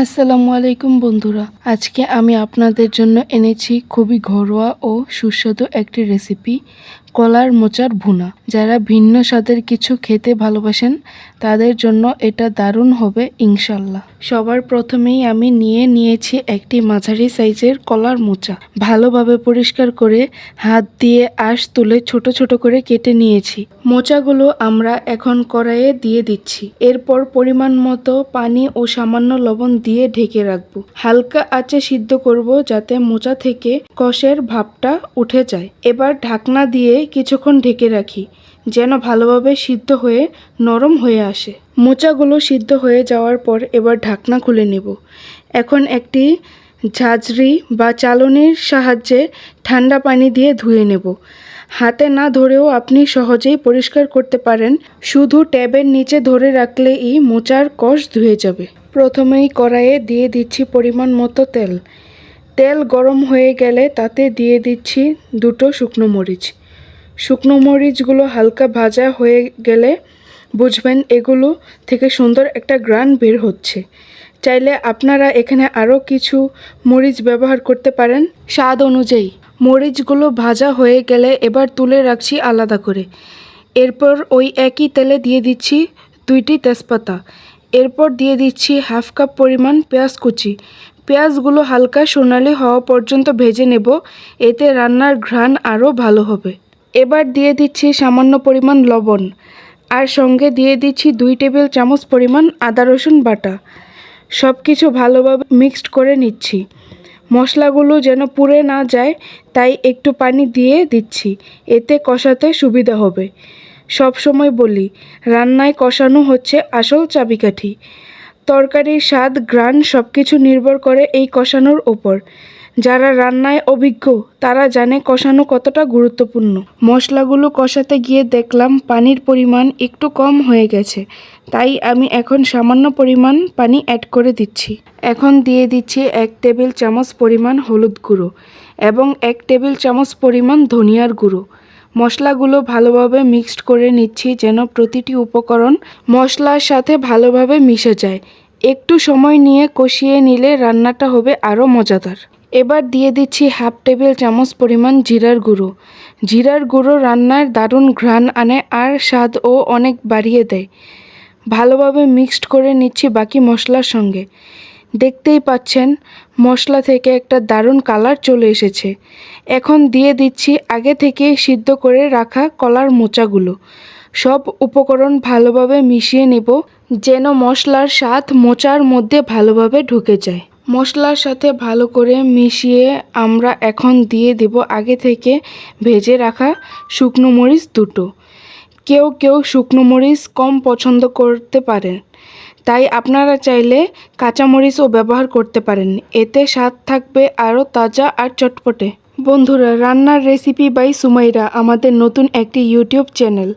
আসসালামু আলাইকুম বন্ধুরা, আজকে আমি আপনাদের জন্য এনেছি খুবই ঘরোয়া ও সুস্বাদু একটি রেসিপি, কলার মোচার ভুনা। যারা ভিন্ন স্বাদের কিছু খেতে ভালোবাসেন তাদের জন্য এটা দারুণ হবে ইনশাল্লাহ। সবার প্রথমেই আমি নিয়েছি একটি মাঝারি সাইজের কলার মোচা। ভালোভাবে পরিষ্কার করে হাত দিয়ে আঁশ তুলে ছোট ছোট করে কেটে নিয়েছি। মোচাগুলো আমরা এখন কড়াইয়ে দিয়ে দিচ্ছি। এরপর পরিমাণ মতো পানি ও সামান্য লবণ দিয়ে ঢেকে রাখবো। হালকা আঁচে সিদ্ধ করব যাতে মোচা থেকে কষের ভাবটা উঠে যায়। এবার ঢাকনা দিয়ে কিছুক্ষণ ঢেকে রাখি যেন ভালোভাবে সিদ্ধ হয়ে নরম হয়ে আসে। মোচাগুলো সিদ্ধ হয়ে যাওয়ার পর এবার ঢাকনা খুলে নেব। এখন একটি ঝাঁঝরি বা চালনির সাহায্যে ঠান্ডা পানি দিয়ে ধুয়ে নেব। হাতে না ধরেও আপনি সহজেই পরিষ্কার করতে পারেন। শুধু ট্যাবের নিচে ধরে রাখলেই মোচার কষ ধুয়ে যাবে। প্রথমেই কড়াইয়ে দিয়ে দিচ্ছি পরিমাণ মতো তেল। তেল গরম হয়ে গেলে তাতে দিয়ে দিচ্ছি দুটো শুকনো মরিচ। শুকনো মরিচগুলো হালকা ভাজা হয়ে গেলে বুঝবেন এগুলো থেকে সুন্দর একটা ঘ্রাণ বের হচ্ছে। চাইলে আপনারা এখানে আরও কিছু মরিচ ব্যবহার করতে পারেন স্বাদ অনুযায়ী। মরিচগুলো ভাজা হয়ে গেলে এবার তুলে রাখছি আলাদা করে। এরপর ওই একই তেলে দিয়ে দিচ্ছি 2টি তেজপাতা। এরপর দিয়ে দিচ্ছি হাফ কাপ পরিমাণ পেঁয়াজ কুচি। পেঁয়াজগুলো হালকা সোনালি হওয়া পর্যন্ত ভেজে নেব, এতে রান্নার ঘ্রাণ আরও ভালো হবে। এবার দিয়ে দিচ্ছি সামান্য পরিমাণ লবণ, আর সঙ্গে দিয়ে দিচ্ছি 2 টেবিল চামচ পরিমাণ আদা রসুন বাটা। সব কিছু ভালোভাবে মিক্সড করে নিচ্ছি। মশলাগুলো যেন পুড়ে না যায় তাই একটু পানি দিয়ে দিচ্ছি, এতে কষাতে সুবিধা হবে। সব সময় বলি, রান্নায় কষানো হচ্ছে আসল চাবিকাঠি। তরকারির স্বাদ, ঘ্রাণ সব কিছু নির্ভর করে এই কষানোর ওপর। যারা রান্নায় অভিজ্ঞ তারা জানে কষানো কতটা গুরুত্বপূর্ণ। মশলাগুলো কষাতে গিয়ে দেখলাম পানির পরিমাণ একটু কম হয়ে গেছে, তাই আমি এখন সামান্য পরিমাণ পানি অ্যাড করে দিচ্ছি। এখন দিয়ে দিচ্ছি 1 টেবিল চামচ পরিমাণ হলুদ গুঁড়ো এবং 1 টেবিল চামচ পরিমাণ ধনিয়ার গুঁড়ো। মশলাগুলো ভালোভাবে মিক্সড করে নিচ্ছি যেন প্রতিটি উপকরণ মশলার সাথে ভালোভাবে মিশে যায়। একটু সময় নিয়ে কষিয়ে নিলে রান্নাটা হবে আরও মজাদার। এবার দিয়ে দিচ্ছি হাফ টেবিল চামচ পরিমাণ জিরার গুঁড়ো। জিরার গুঁড়ো রান্নার দারুণ ঘ্রাণ আনে আর স্বাদও অনেক বাড়িয়ে দেয়। ভালোভাবে মিক্সড করে নিচ্ছি বাকি মশলার সঙ্গে। দেখতেই পাচ্ছেন মশলা থেকে একটা দারুণ কালার চলে এসেছে। এখন দিয়ে দিচ্ছি আগে থেকে সিদ্ধ করে রাখা কলার মোচাগুলো। সব উপকরণ ভালোভাবে মিশিয়ে নেব যেন মশলার স্বাদ মোচার মধ্যে ভালোভাবে ঢুকে যায়। মশলার সাথে ভালো করে মিশিয়ে আমরা এখন দিয়ে দেব আগে থেকে ভেজে রাখা শুকনো মরিচ দুটো। কেউ কেউ শুকনো মরিচ কম পছন্দ করতে পারেন, তাই আপনারা চাইলে কাঁচামরিচও ব্যবহার করতে পারেন। এতে স্বাদ থাকবে আরও তাজা আর চটপটে। বন্ধুরা, রান্নার রেসিপি বাই সুমাইরা আমাদের নতুন একটি ইউটিউব চ্যানেল।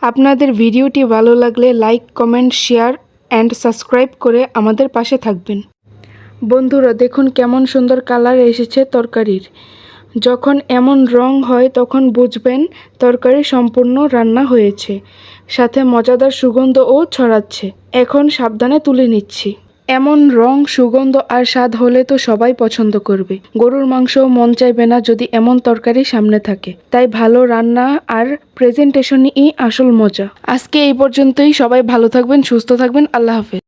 আপনাদের ভিডিওটি ভালো লাগলে like, comment, share and subscribe করে আমাদের পাশে থাকবেন। বন্ধুরা, দেখুন কেমন সুন্দর কালার এসেছে তরকারির। যখন এমন রং হয় তখন বুঝবেন তরকারি সম্পূর্ণ রান্না হয়েছে, সাথে মজাদার সুগন্ধও ছড়াচ্ছে। এখন সাবধানে তুলে নিচ্ছি। এমন রং, সুগন্ধ আর স্বাদ হলে তো সবাই পছন্দ করবে। গরুর মাংসও মন চাইবে না যদি এমন তরকারি সামনে থাকে। তাই ভালো রান্না আর প্রেজেন্টেশনই আসল মজা। আজকে এই পর্যন্তই। সবাই ভালো থাকবেন, সুস্থ থাকবেন। আল্লাহ হাফেজ।